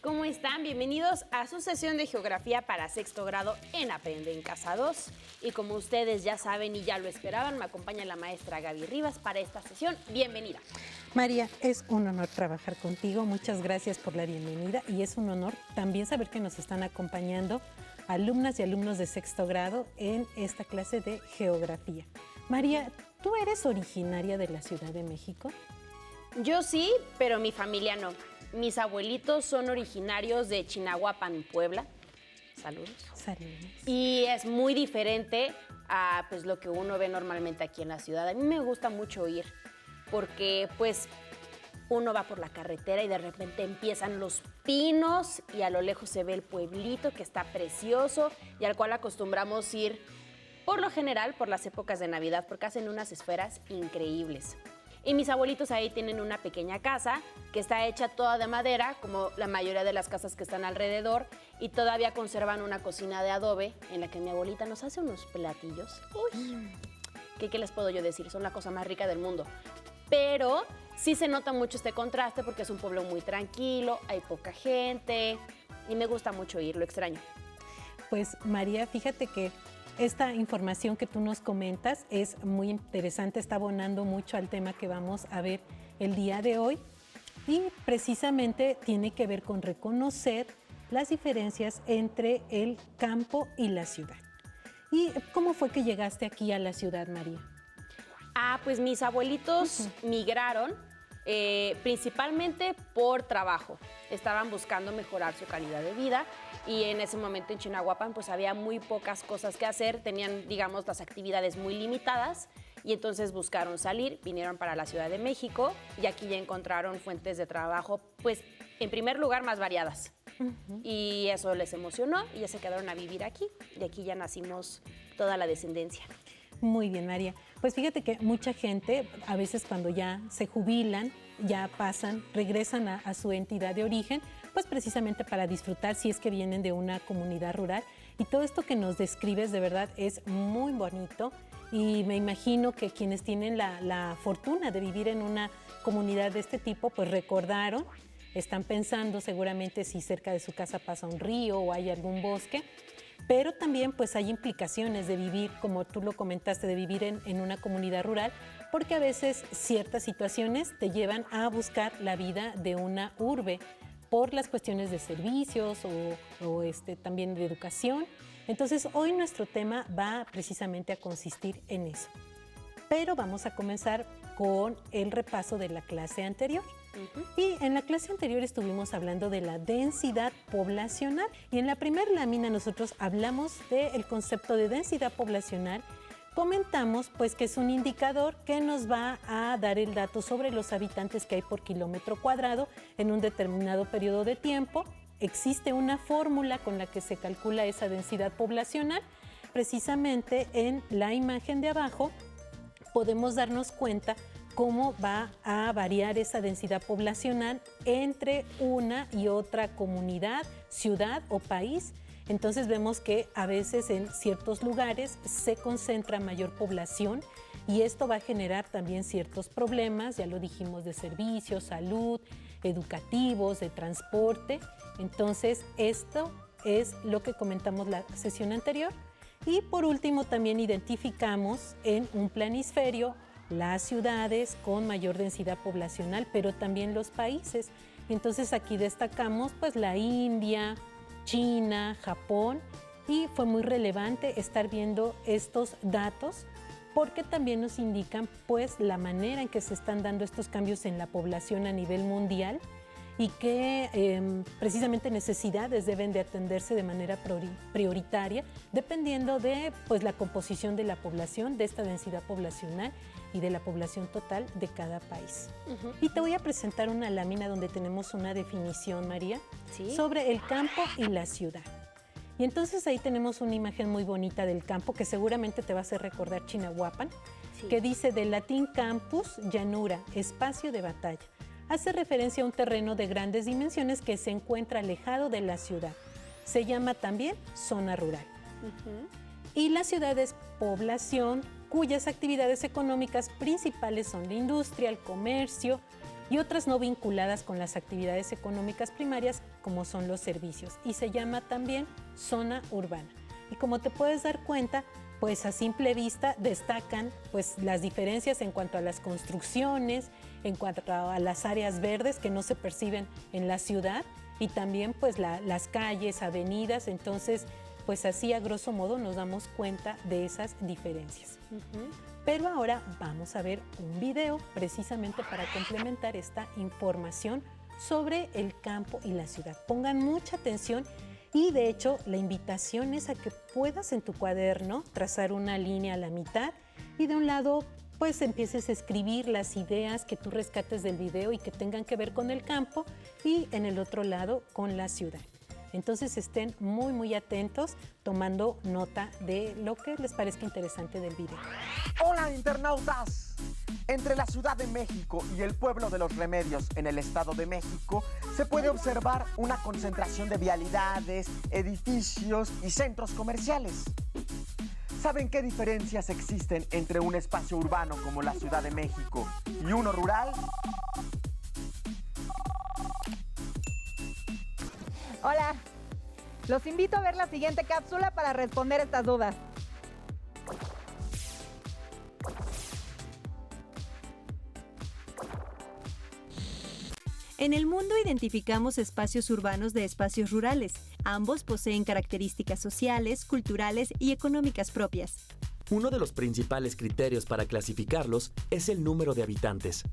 ¿Cómo están? Bienvenidos a su sesión de Geografía para sexto grado en Aprende en Casa 2. Y como ustedes ya saben y ya lo esperaban, me acompaña la maestra Gaby Rivas para esta sesión. Bienvenida. María, es un honor trabajar contigo. Muchas gracias por la bienvenida y es un honor también saber que nos están acompañando alumnas y alumnos de sexto grado en esta clase de Geografía. María, ¿tú eres originaria de la Ciudad de México? Yo sí, pero mi familia no. Mis abuelitos son originarios de Chignahuapan, Puebla. Saludos. Saludos. Y es muy diferente a pues, lo que uno ve normalmente aquí en la ciudad. A mí me gusta mucho ir porque pues uno va por la carretera y de repente empiezan los pinos y a lo lejos se ve el pueblito que está precioso y al cual acostumbramos ir por lo general por las épocas de Navidad porque hacen unas esferas increíbles. Y mis abuelitos ahí tienen una pequeña casa que está hecha toda de madera, como la mayoría de las casas que están alrededor, y todavía conservan una cocina de adobe en la que mi abuelita nos hace unos platillos. Uy, ¿qué les puedo yo decir? Son la cosa más rica del mundo. Pero sí se nota mucho este contraste porque es un pueblo muy tranquilo, hay poca gente y me gusta mucho ir, lo extraño. Pues María, fíjate que esta información que tú nos comentas es muy interesante, está abonando mucho al tema que vamos a ver el día de hoy y precisamente tiene que ver con reconocer las diferencias entre el campo y la ciudad. ¿Y cómo fue que llegaste aquí a la ciudad, María? Pues mis abuelitos migraron principalmente por trabajo. Estaban buscando mejorar su calidad de vida y en ese momento en Chignahuapan pues había muy pocas cosas que hacer, tenían digamos las actividades muy limitadas y entonces buscaron salir, vinieron para la Ciudad de México y aquí ya encontraron fuentes de trabajo pues en primer lugar más variadas. Y eso les emocionó y ya se quedaron a vivir aquí y aquí ya nacimos toda la descendencia. Muy bien, María. Pues fíjate que mucha gente, a veces cuando ya se jubilan, ya pasan, regresan a su entidad de origen, pues precisamente para disfrutar si es que vienen de una comunidad rural. Y todo esto que nos describes de verdad es muy bonito y me imagino que quienes tienen la fortuna de vivir en una comunidad de este tipo, pues recordaron, están pensando seguramente si cerca de su casa pasa un río o hay algún bosque. Pero también pues hay implicaciones de vivir, como tú lo comentaste, de vivir en una comunidad rural, porque a veces ciertas situaciones te llevan a buscar la vida de una urbe por las cuestiones de servicios o también de educación. Entonces hoy nuestro tema va precisamente a consistir en eso. Pero vamos a comenzar con el repaso de la clase anterior. Y en la clase anterior estuvimos hablando de la densidad poblacional y en la primera lámina nosotros hablamos del concepto de densidad poblacional. Comentamos pues que es un indicador que nos va a dar el dato sobre los habitantes que hay por kilómetro cuadrado en un determinado periodo de tiempo. Existe una fórmula con la que se calcula esa densidad poblacional. Precisamente en la imagen de abajo podemos darnos cuenta cómo va a variar esa densidad poblacional entre una y otra comunidad, ciudad o país. Entonces vemos que a veces en ciertos lugares se concentra mayor población y esto va a generar también ciertos problemas, ya lo dijimos, de servicios, salud, educativos, de transporte. Entonces esto es lo que comentamos la sesión anterior. Y por último también identificamos en un planisferio las ciudades con mayor densidad poblacional, pero también los países. Entonces aquí destacamos pues la India, China, Japón y fue muy relevante estar viendo estos datos porque también nos indican pues la manera en que se están dando estos cambios en la población a nivel mundial y qué precisamente necesidades deben de atenderse de manera prioritaria dependiendo de pues, la composición de la población, de esta densidad poblacional y de la población total de cada país. Y te voy a presentar una lámina donde tenemos una definición, María, sobre el campo y la ciudad. Y entonces ahí tenemos una imagen muy bonita del campo que seguramente te va a hacer recordar Chignahuapan, que dice del latín campus, llanura, espacio de batalla. Hace referencia a un terreno de grandes dimensiones que se encuentra alejado de la ciudad. Se llama también zona rural. Y la ciudad es población cuyas actividades económicas principales son la industria, el comercio y otras no vinculadas con las actividades económicas primarias como son los servicios, y se llama también zona urbana. Y como te puedes dar cuenta, pues a simple vista destacan pues las diferencias en cuanto a las construcciones, en cuanto a las áreas verdes que no se perciben en la ciudad, y también pues las calles, avenidas. Entonces pues así a grosso modo nos damos cuenta de esas diferencias. Pero ahora vamos a ver un video precisamente para complementar esta información sobre el campo y la ciudad. Pongan mucha atención y de hecho la invitación es a que puedas en tu cuaderno trazar una línea a la mitad y de un lado pues empieces a escribir las ideas que tú rescates del video y que tengan que ver con el campo, y en el otro lado con la ciudad. Entonces estén muy atentos tomando nota de lo que les parezca interesante del video. ¡Hola, internautas! Entre la Ciudad de México y el pueblo de Los Remedios, en el Estado de México, se puede observar una concentración de vialidades, edificios y centros comerciales. ¿Saben qué diferencias existen entre un espacio urbano como la Ciudad de México y uno rural? Hola, los invito a ver la siguiente cápsula para responder estas dudas. En el mundo identificamos espacios urbanos de espacios rurales. Ambos poseen características sociales, culturales y económicas propias. Uno de los principales criterios para clasificarlos es el número de habitantes.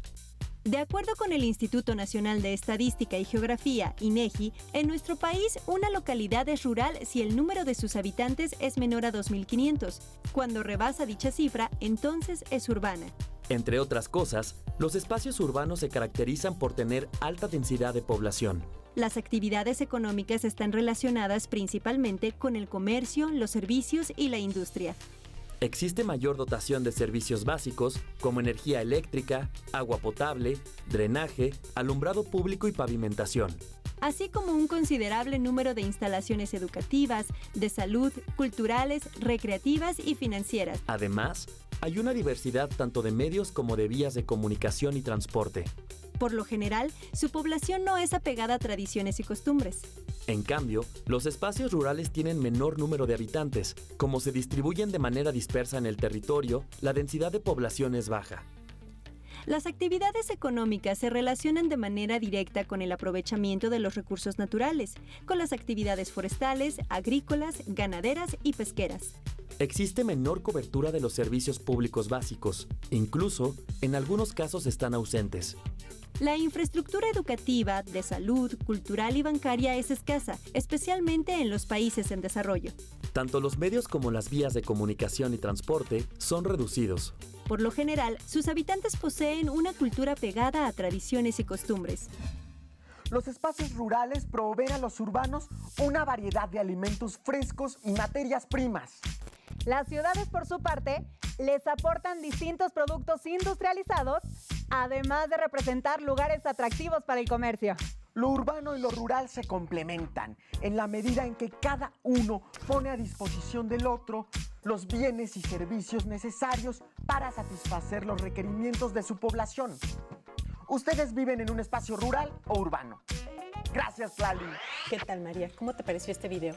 De acuerdo con el Instituto Nacional de Estadística y Geografía, INEGI, en nuestro país una localidad es rural si el número de sus habitantes es menor a 2.500. Cuando rebasa dicha cifra, entonces es urbana. Entre otras cosas, los espacios urbanos se caracterizan por tener alta densidad de población. Las actividades económicas están relacionadas principalmente con el comercio, los servicios y la industria. Existe mayor dotación de servicios básicos como energía eléctrica, agua potable, drenaje, alumbrado público y pavimentación, así como un considerable número de instalaciones educativas, de salud, culturales, recreativas y financieras. Además, hay una diversidad tanto de medios como de vías de comunicación y transporte. Por lo general, su población no es apegada a tradiciones y costumbres. En cambio, los espacios rurales tienen menor número de habitantes. Como se distribuyen de manera dispersa en el territorio, la densidad de población es baja. Las actividades económicas se relacionan de manera directa con el aprovechamiento de los recursos naturales, con las actividades forestales, agrícolas, ganaderas y pesqueras. Existe menor cobertura de los servicios públicos básicos. Incluso, en algunos casos están ausentes. La infraestructura educativa, de salud, cultural y bancaria es escasa, especialmente en los países en desarrollo. Tanto los medios como las vías de comunicación y transporte son reducidos. Por lo general, sus habitantes poseen una cultura pegada a tradiciones y costumbres. Los espacios rurales proveen a los urbanos una variedad de alimentos frescos y materias primas. Las ciudades, por su parte, les aportan distintos productos industrializados, además de representar lugares atractivos para el comercio. Lo urbano y lo rural se complementan en la medida en que cada uno pone a disposición del otro los bienes y servicios necesarios para satisfacer los requerimientos de su población. ¿Ustedes viven en un espacio rural o urbano? Gracias, Lali. ¿Qué tal, María? ¿Cómo te pareció este video?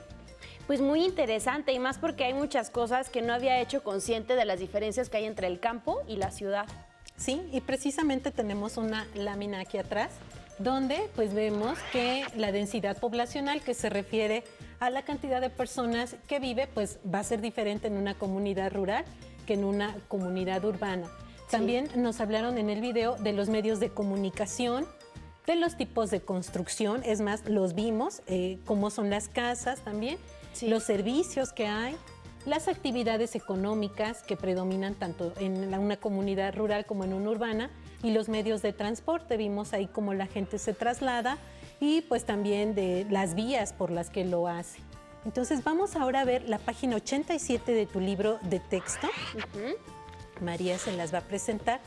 Pues muy interesante, y más porque hay muchas cosas que no había hecho consciente de las diferencias que hay entre el campo y la ciudad. Sí, y precisamente tenemos una lámina aquí atrás donde pues vemos que la densidad poblacional, que se refiere a la cantidad de personas que vive, pues va a ser diferente en una comunidad rural que en una comunidad urbana. También nos hablaron en el video de los medios de comunicación, de los tipos de construcción, es más, los vimos, cómo son las casas también, los servicios que hay, las actividades económicas que predominan tanto en una comunidad rural como en una urbana, y los medios de transporte. Vimos ahí cómo la gente se traslada y pues también de las vías por las que lo hace. Entonces vamos ahora a ver la página 87 de tu libro de texto. María se las va a presentar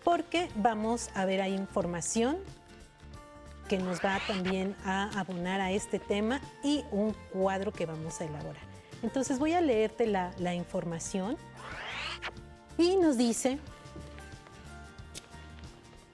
porque vamos a ver ahí información que nos va también a abonar a este tema y un cuadro que vamos a elaborar. Entonces voy a leerte la información y nos dice: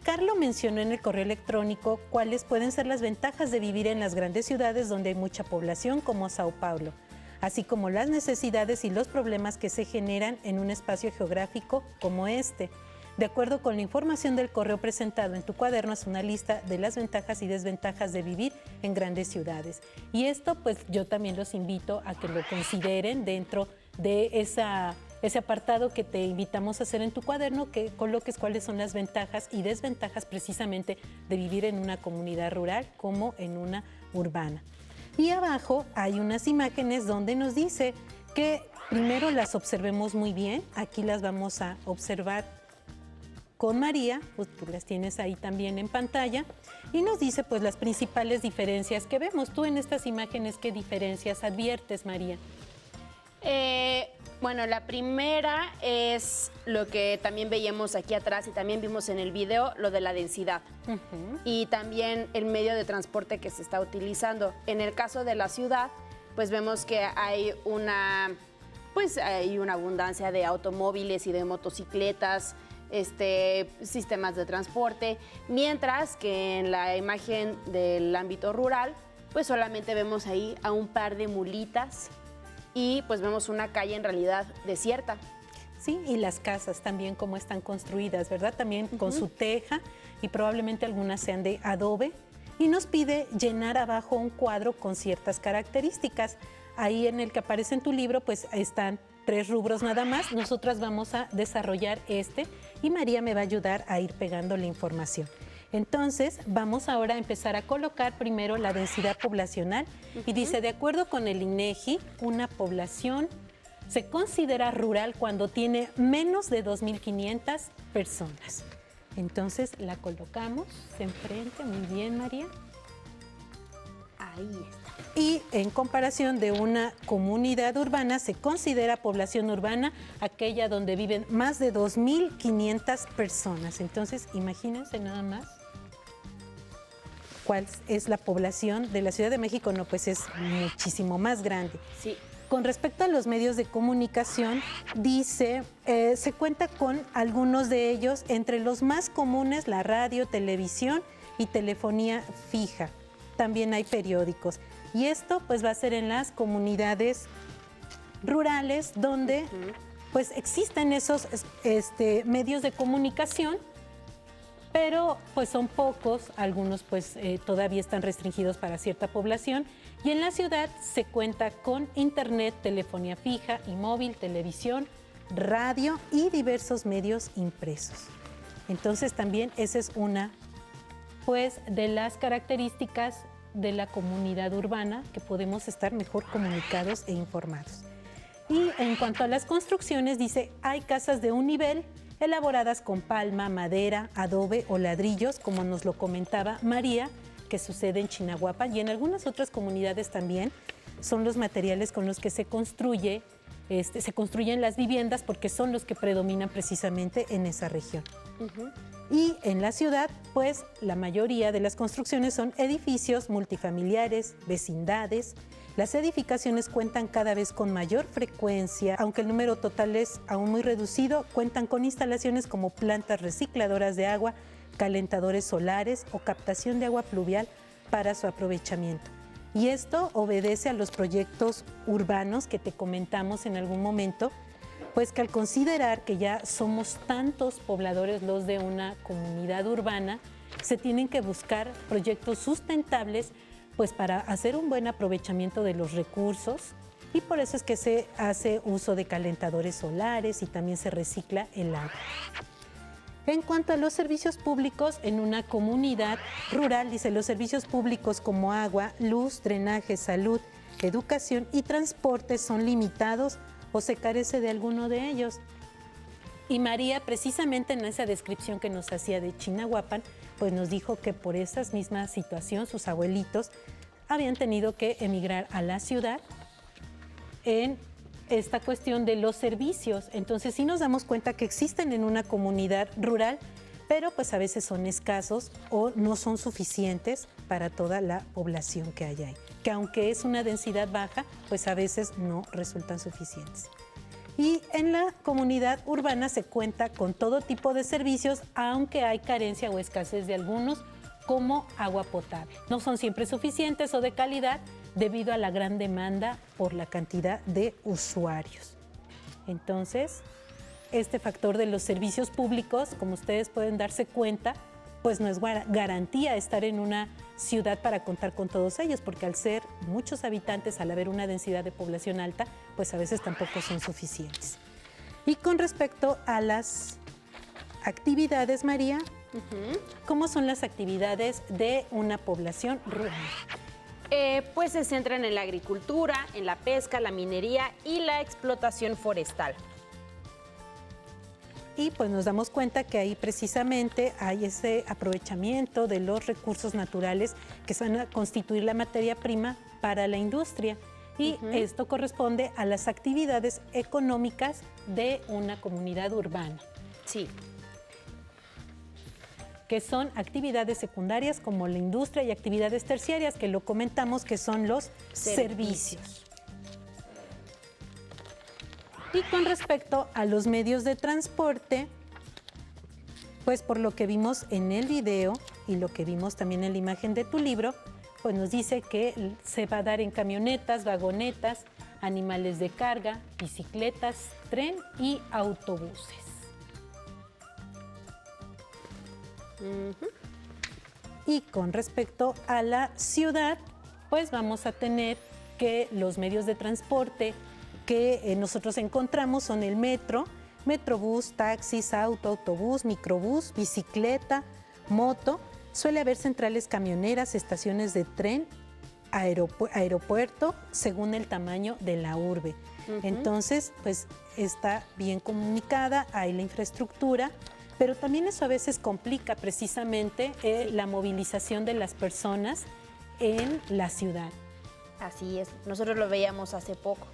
Carlo mencionó en el correo electrónico cuáles pueden ser las ventajas de vivir en las grandes ciudades donde hay mucha población como Sao Paulo, así como las necesidades y los problemas que se generan en un espacio geográfico como este. De acuerdo con la información del correo presentado en tu cuaderno, es una lista de las ventajas y desventajas de vivir en grandes ciudades. Y esto, pues yo también los invito a que lo consideren dentro de ese apartado que te invitamos a hacer en tu cuaderno, que coloques cuáles son las ventajas y desventajas precisamente de vivir en una comunidad rural como en una urbana. Y abajo hay unas imágenes donde nos dice que primero las observemos muy bien. Aquí las vamos a observar con María, pues tú las tienes ahí también en pantalla, y nos dice pues las principales diferencias que vemos. Tú en estas imágenes, ¿qué diferencias adviertes, María? Bueno, la primera es lo que también veíamos aquí atrás y también vimos en el video, lo de la densidad. Y también el medio de transporte que se está utilizando. En el caso de la ciudad, pues vemos que hay una abundancia de automóviles y de motocicletas, sistemas de transporte, mientras que en la imagen del ámbito rural, pues solamente vemos ahí a un par de mulitas y pues vemos una calle en realidad desierta. Sí, y las casas también cómo están construidas, ¿verdad? También con su teja y probablemente algunas sean de adobe. Y nos pide llenar abajo un cuadro con ciertas características. Ahí en el que aparece en tu libro, pues están 3 rubros nada más. Nosotras vamos a desarrollar y María me va a ayudar a ir pegando la información. Entonces, vamos ahora a empezar a colocar primero la densidad poblacional. Y dice, de acuerdo con el INEGI, una población se considera rural cuando tiene menos de 2.500 personas. Entonces, la colocamos enfrente. Muy bien, María. Ahí está. Y en comparación de una comunidad urbana, se considera población urbana aquella donde viven más de 2.500 personas. Entonces, imagínense nada más cuál es la población de la Ciudad de México. No, pues es muchísimo más grande. Sí. Con respecto a los medios de comunicación, dice, se cuenta con algunos de ellos, entre los más comunes, la radio, televisión y telefonía fija. También hay periódicos. Y esto pues va a ser en las comunidades rurales donde pues existen esos medios de comunicación, pero pues son pocos, algunos pues todavía están restringidos para cierta población. Y en la ciudad se cuenta con internet, telefonía fija y móvil, televisión, radio y diversos medios impresos. Entonces también esa es una pues de las características de la comunidad urbana, que podemos estar mejor comunicados e informados. Y en cuanto a las construcciones, dice, hay casas de un nivel elaboradas con palma, madera, adobe o ladrillos, como nos lo comentaba María, que sucede en Chinahuapan y en algunas otras comunidades también. Son los materiales con los que se construyen las viviendas, porque son los que predominan precisamente en esa región. Y en la ciudad, pues la mayoría de las construcciones son edificios multifamiliares, vecindades. Las edificaciones cuentan cada vez con mayor frecuencia, aunque el número total es aún muy reducido. Cuentan con instalaciones como plantas recicladoras de agua, calentadores solares o captación de agua pluvial para su aprovechamiento. Y esto obedece a los proyectos urbanos que te comentamos en algún momento, pues que al considerar que ya somos tantos pobladores los de una comunidad urbana, se tienen que buscar proyectos sustentables pues para hacer un buen aprovechamiento de los recursos, y por eso es que se hace uso de calentadores solares y también se recicla el agua. En cuanto a los servicios públicos en una comunidad rural, dice, los servicios públicos como agua, luz, drenaje, salud, educación y transporte son limitados o se carece de alguno de ellos. Y María, precisamente en esa descripción que nos hacía de Chinahuapan, pues nos dijo que por esa misma situación sus abuelitos habían tenido que emigrar a la ciudad en esta cuestión de los servicios. Entonces sí nos damos cuenta que existen en una comunidad rural, pero pues a veces son escasos o no son suficientes para toda la población que hay ahí, que aunque es una densidad baja, pues a veces no resultan suficientes. Y en la comunidad urbana se cuenta con todo tipo de servicios, aunque hay carencia o escasez de algunos, como agua potable. No son siempre suficientes o de calidad debido a la gran demanda por la cantidad de usuarios. Entonces, este factor de los servicios públicos, como ustedes pueden darse cuenta, pues no es garantía estar en una ciudad para contar con todos ellos, porque al ser muchos habitantes, al haber una densidad de población alta, pues a veces tampoco son suficientes. Y con respecto a las actividades, María, ¿cómo son las actividades de una población rural? Pues se centran en la agricultura, en la pesca, la minería y la explotación forestal. Y pues nos damos cuenta que ahí precisamente hay ese aprovechamiento de los recursos naturales que van a constituir la materia prima para la industria. Y esto corresponde a las actividades económicas de una comunidad urbana. Sí. Que son actividades secundarias como la industria y actividades terciarias, que lo comentamos que son los servicios. Y con respecto a los medios de transporte, pues por lo que vimos en el video y lo que vimos también en la imagen de tu libro, pues nos dice que se va a dar en camionetas, vagonetas, animales de carga, bicicletas, tren y autobuses. Y con respecto a la ciudad, pues vamos a tener que los medios de transporte que nosotros encontramos son el metro, metrobús, taxis, autobús, microbús, bicicleta, moto. Suele haber centrales camioneras, estaciones de tren, aeropuerto, según el tamaño de la urbe. Entonces, pues está bien comunicada, hay la infraestructura, pero también eso a veces complica precisamente la movilización de las personas en la ciudad. Así es, nosotros lo veíamos hace poco.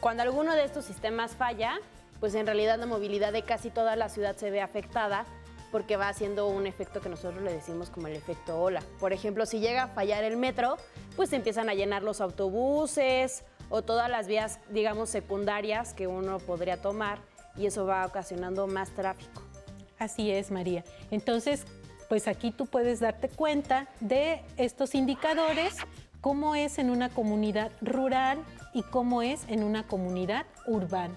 Cuando alguno de estos sistemas falla, pues en realidad la movilidad de casi toda la ciudad se ve afectada porque va haciendo un efecto que nosotros le decimos como el efecto ola. Por ejemplo, si llega a fallar el metro, pues se empiezan a llenar los autobuses o todas las vías, digamos, secundarias que uno podría tomar y eso va ocasionando más tráfico. Así es, María. Entonces, pues aquí tú puedes darte cuenta de estos indicadores, cómo es en una comunidad rural y cómo es en una comunidad urbana.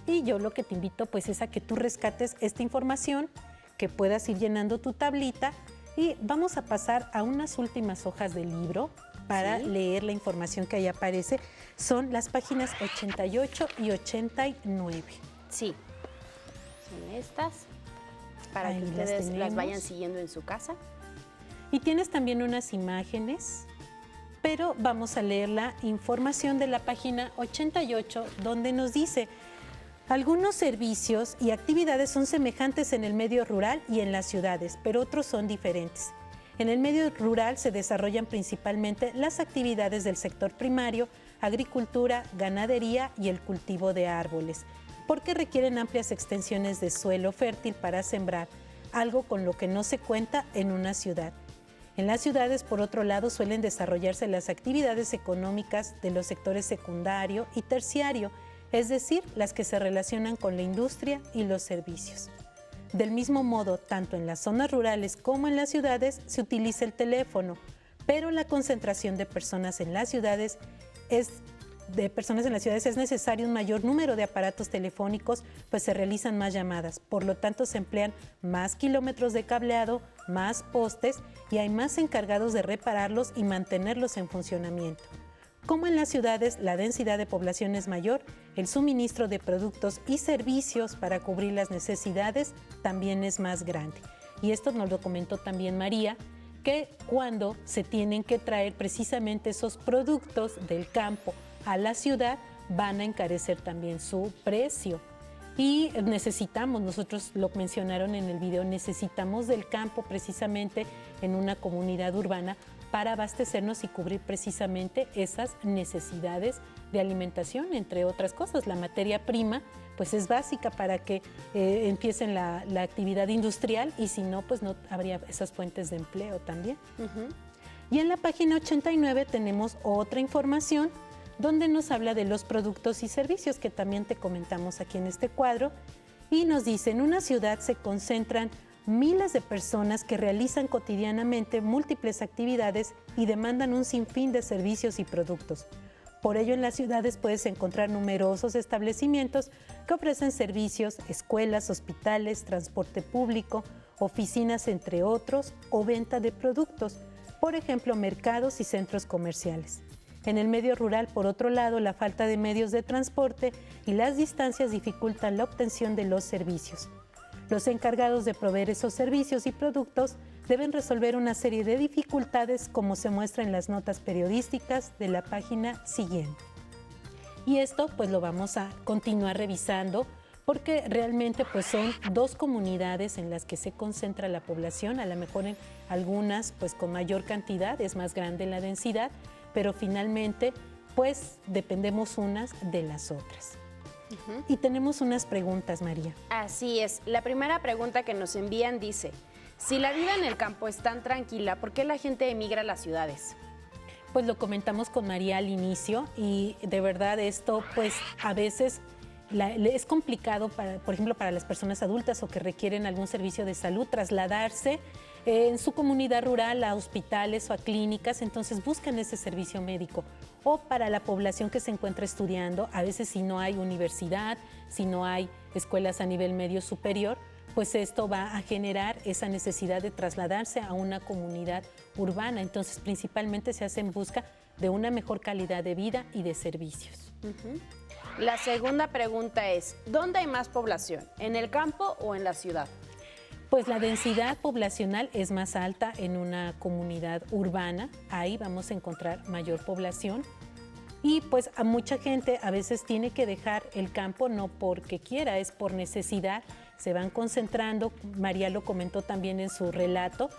Y yo lo que te invito pues es a que tú rescates esta información, que puedas ir llenando tu tablita y vamos a pasar a unas últimas hojas del libro para leer la información que ahí aparece. Son las páginas 88 y 89. Sí, son estas, para ahí que ustedes las vayan siguiendo en su casa. Y tienes también unas imágenes, pero vamos a leer la información de la página 88, donde nos dice: algunos servicios y actividades son semejantes en el medio rural y en las ciudades, pero otros son diferentes. En el medio rural se desarrollan principalmente las actividades del sector primario, agricultura, ganadería y el cultivo de árboles, porque requieren amplias extensiones de suelo fértil para sembrar, algo con lo que no se cuenta en una ciudad. En las ciudades, por otro lado, suelen desarrollarse las actividades económicas de los sectores secundario y terciario, es decir, las que se relacionan con la industria y los servicios. Del mismo modo, tanto en las zonas rurales como en las ciudades se utiliza el teléfono, pero la concentración de personas en las ciudades es necesario un mayor número de aparatos telefónicos, pues se realizan más llamadas. Por lo tanto, se emplean más kilómetros de cableado, más postes y hay más encargados de repararlos y mantenerlos en funcionamiento. Como en las ciudades la densidad de población es mayor, el suministro de productos y servicios para cubrir las necesidades también es más grande. Y esto nos lo comentó también María, que cuando se tienen que traer precisamente esos productos del campo a la ciudad, van a encarecer también su precio. Y necesitamos, nosotros lo mencionaron en el video, necesitamos del campo precisamente en una comunidad urbana para abastecernos y cubrir precisamente esas necesidades de alimentación, entre otras cosas. La materia prima pues es básica para que empiecen la actividad industrial y si no, pues no habría esas fuentes de empleo también. Y en la página 89 tenemos otra información donde nos habla de los productos y servicios que también te comentamos aquí en este cuadro. Y nos dice, en una ciudad se concentran miles de personas que realizan cotidianamente múltiples actividades y demandan un sinfín de servicios y productos. Por ello, en las ciudades puedes encontrar numerosos establecimientos que ofrecen servicios, escuelas, hospitales, transporte público, oficinas, entre otros, o venta de productos, por ejemplo, mercados y centros comerciales. En el medio rural, por otro lado, la falta de medios de transporte y las distancias dificultan la obtención de los servicios. Los encargados de proveer esos servicios y productos deben resolver una serie de dificultades, como se muestra en las notas periodísticas de la página siguiente. Y esto pues lo vamos a continuar revisando porque realmente pues son dos comunidades en las que se concentra la población, a lo mejor en algunas pues con mayor cantidad, es más grande la densidad, pero finalmente pues dependemos unas de las otras. Y tenemos unas preguntas, María. Así es. La primera pregunta que nos envían dice, si la vida en el campo es tan tranquila, ¿por qué la gente emigra a las ciudades? Pues lo comentamos con María al inicio y de verdad esto pues a veces es complicado, por ejemplo, para las personas adultas o que requieren algún servicio de salud, trasladarse en su comunidad rural a hospitales o a clínicas, entonces buscan ese servicio médico. O para la población que se encuentra estudiando, a veces si no hay universidad, si no hay escuelas a nivel medio superior, pues esto va a generar esa necesidad de trasladarse a una comunidad urbana. Entonces, principalmente se hace en busca de una mejor calidad de vida y de servicios. La segunda pregunta es, ¿dónde hay más población? ¿En el campo o en la ciudad? Pues la densidad poblacional es más alta en una comunidad urbana, ahí vamos a encontrar mayor población y pues a mucha gente a veces tiene que dejar el campo no porque quiera, es por necesidad, se van concentrando, María lo comentó también en su relato,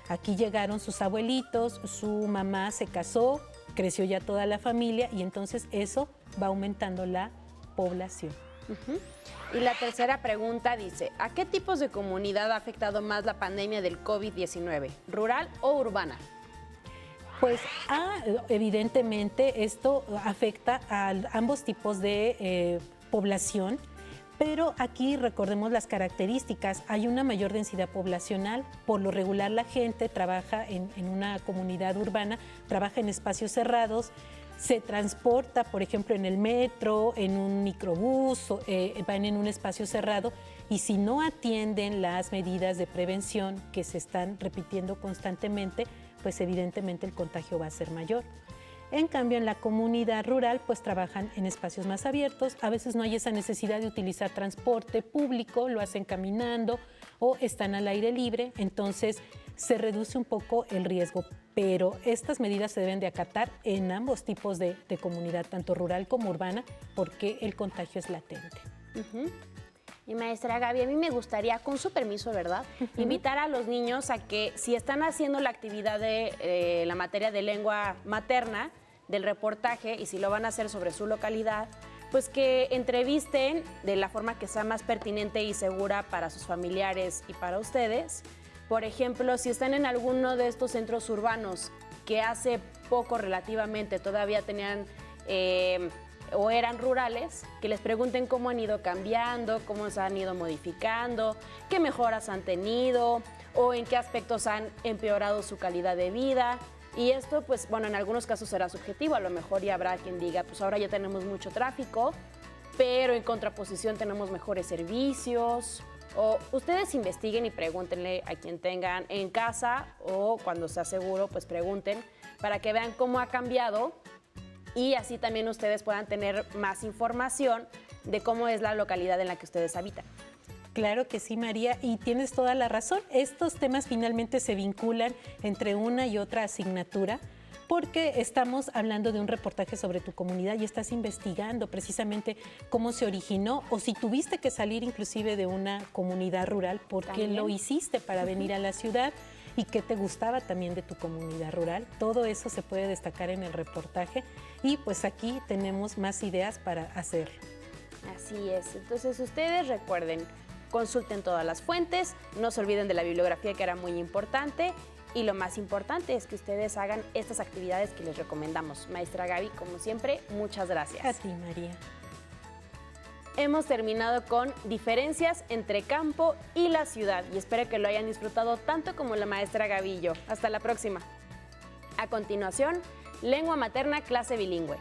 aquí llegaron sus abuelitos, su mamá se casó, creció ya toda la familia y entonces eso va aumentando la población. Y la tercera pregunta dice, ¿a qué tipos de comunidad ha afectado más la pandemia del COVID-19? ¿Rural o urbana? Pues evidentemente esto afecta a ambos tipos de población, pero aquí recordemos las características. Hay una mayor densidad poblacional, por lo regular la gente trabaja en una comunidad urbana, trabaja en espacios cerrados, se transporta, por ejemplo, en el metro, en un microbús, van en un espacio cerrado y si no atienden las medidas de prevención que se están repitiendo constantemente, pues evidentemente el contagio va a ser mayor. En cambio, en la comunidad rural, pues trabajan en espacios más abiertos, a veces no hay esa necesidad de utilizar transporte público, lo hacen caminando o están al aire libre, entonces se reduce un poco el riesgo. Pero estas medidas se deben de acatar en ambos tipos de comunidad, tanto rural como urbana, porque el contagio es latente. Y maestra Gaby, a mí me gustaría, con su permiso, ¿verdad?, invitar a los niños a que si están haciendo la actividad de la materia de lengua materna, del reportaje, y si lo van a hacer sobre su localidad, pues que entrevisten de la forma que sea más pertinente y segura para sus familiares y para ustedes. Por ejemplo, si están en alguno de estos centros urbanos que hace poco relativamente todavía tenían o eran rurales, que les pregunten cómo han ido cambiando, cómo se han ido modificando, qué mejoras han tenido o en qué aspectos han empeorado su calidad de vida. Y esto, pues, bueno, en algunos casos será subjetivo, a lo mejor ya habrá quien diga, pues ahora ya tenemos mucho tráfico, pero en contraposición tenemos mejores servicios. O ustedes investiguen y pregúntenle a quien tengan en casa o cuando sea seguro, pues pregunten para que vean cómo ha cambiado y así también ustedes puedan tener más información de cómo es la localidad en la que ustedes habitan. Claro que sí, María, y tienes toda la razón. Estos temas finalmente se vinculan entre una y otra asignatura porque estamos hablando de un reportaje sobre tu comunidad y estás investigando precisamente cómo se originó o si tuviste que salir inclusive de una comunidad rural, por qué lo hiciste para venir a la ciudad y qué te gustaba también de tu comunidad rural. Todo eso se puede destacar en el reportaje y pues aquí tenemos más ideas para hacerlo. Así es. Entonces ustedes recuerden, consulten todas las fuentes, no se olviden de la bibliografía que era muy importante y lo más importante es que ustedes hagan estas actividades que les recomendamos. Maestra Gaby, como siempre, muchas gracias. A ti, María. Hemos terminado con diferencias entre campo y la ciudad y espero que lo hayan disfrutado tanto como la maestra Gaby y yo. Hasta la próxima. A continuación, lengua materna clase bilingüe.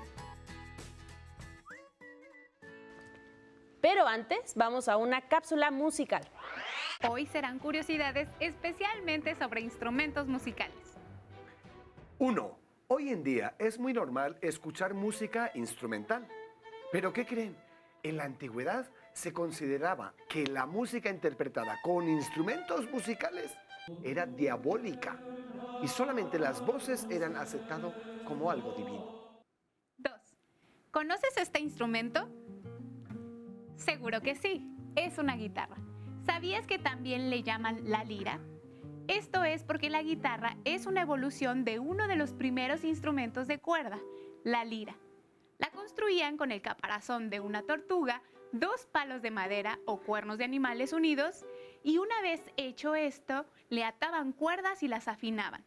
Pero antes, vamos a una cápsula musical. Hoy serán curiosidades especialmente sobre instrumentos musicales. 1. Hoy en día es muy normal escuchar música instrumental. ¿Pero qué creen? En la antigüedad se consideraba que la música interpretada con instrumentos musicales era diabólica y solamente las voces eran aceptadas como algo divino. 2. ¿Conoces este instrumento? Seguro que sí, es una guitarra. ¿Sabías que también le llaman la lira? Esto es porque la guitarra es una evolución de uno de los primeros instrumentos de cuerda, la lira. La construían con el caparazón de una tortuga, 2 palos de madera o cuernos de animales unidos y una vez hecho esto, le ataban cuerdas y las afinaban.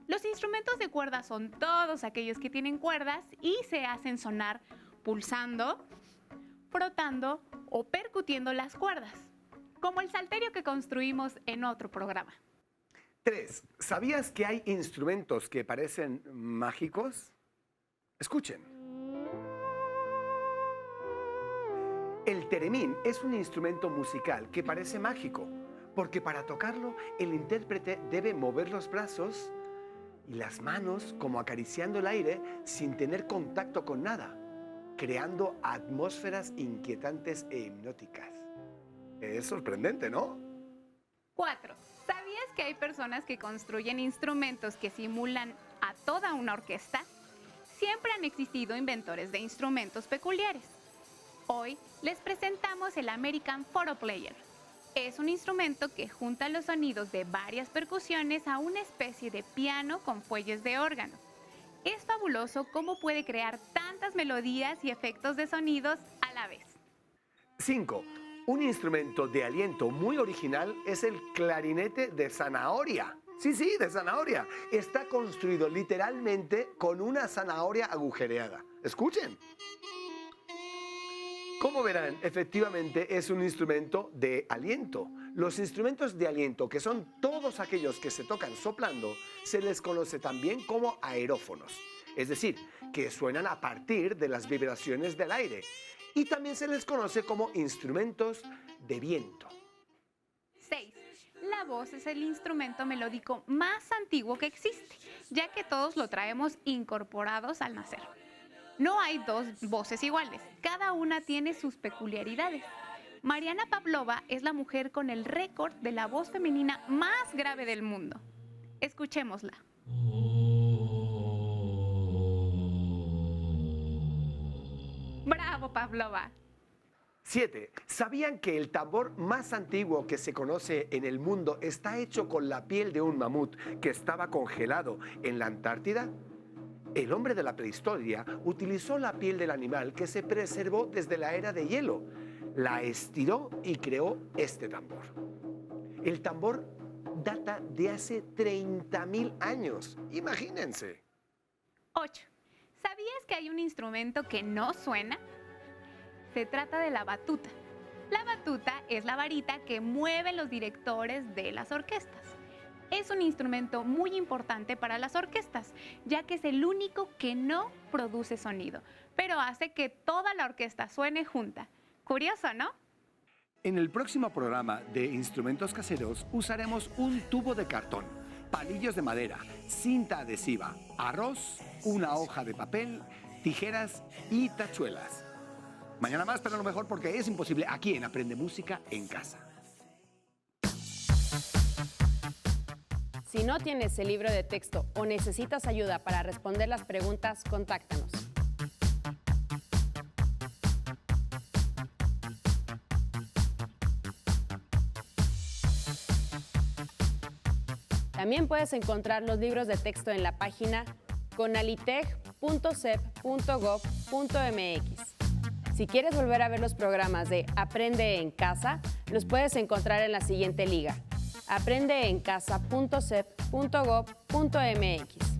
Los instrumentos de cuerda son todos aquellos que tienen cuerdas y se hacen sonar pulsando, frotando o percutiendo las cuerdas, como el salterio que construimos en otro programa. 3. ¿Sabías que hay instrumentos que parecen mágicos? Escuchen. El teremín es un instrumento musical que parece mágico, porque para tocarlo el intérprete debe mover los brazos y las manos como acariciando el aire sin tener contacto con nada, creando atmósferas inquietantes e hipnóticas. Es sorprendente, ¿no? 4. ¿Sabías que hay personas que construyen instrumentos que simulan a toda una orquesta? Siempre han existido inventores de instrumentos peculiares. Hoy les presentamos el American Photo Player. Es un instrumento que junta los sonidos de varias percusiones a una especie de piano con fuelles de órgano. Es fabuloso cómo puede crear tantas melodías y efectos de sonidos a la vez. 5. Un instrumento de aliento muy original es el clarinete de zanahoria. Sí, de zanahoria. Está construido literalmente con una zanahoria agujereada. Escuchen. Como verán, efectivamente es un instrumento de aliento. Los instrumentos de aliento, que son todos aquellos que se tocan soplando, se les conoce también como aerófonos. Es decir, que suenan a partir de las vibraciones del aire. Y también se les conoce como instrumentos de viento. 6. La voz es el instrumento melódico más antiguo que existe, ya que todos lo traemos incorporados al nacer. No hay 2 voces iguales, cada una tiene sus peculiaridades. Mariana Pavlova es la mujer con el récord de la voz femenina más grave del mundo. Escuchémosla. ¡Bravo, Pavlova! 7. ¿Sabían que el tambor más antiguo que se conoce en el mundo está hecho con la piel de un mamut que estaba congelado en la Antártida? El hombre de la prehistoria utilizó la piel del animal que se preservó desde la era de hielo, la estiró y creó este tambor. El tambor data de hace 30.000 años, imagínense. 8. ¿Sabías que hay un instrumento que no suena? Se trata de la batuta. La batuta es la varita que mueven los directores de las orquestas. Es un instrumento muy importante para las orquestas, ya que es el único que no produce sonido, pero hace que toda la orquesta suene junta. Curioso, ¿no? En el próximo programa de Instrumentos Caseros usaremos un tubo de cartón, palillos de madera, cinta adhesiva, arroz, una hoja de papel, tijeras y tachuelas. Mañana más, pero a lo mejor porque es imposible aquí en Aprende Música en Casa. Si no tienes el libro de texto o necesitas ayuda para responder las preguntas, contáctanos. También puedes encontrar los libros de texto en la página conaliteg.cep.gov.mx. Si quieres volver a ver los programas de Aprende en Casa, los puedes encontrar en la siguiente liga: Aprende en casa.cep.gov.mx.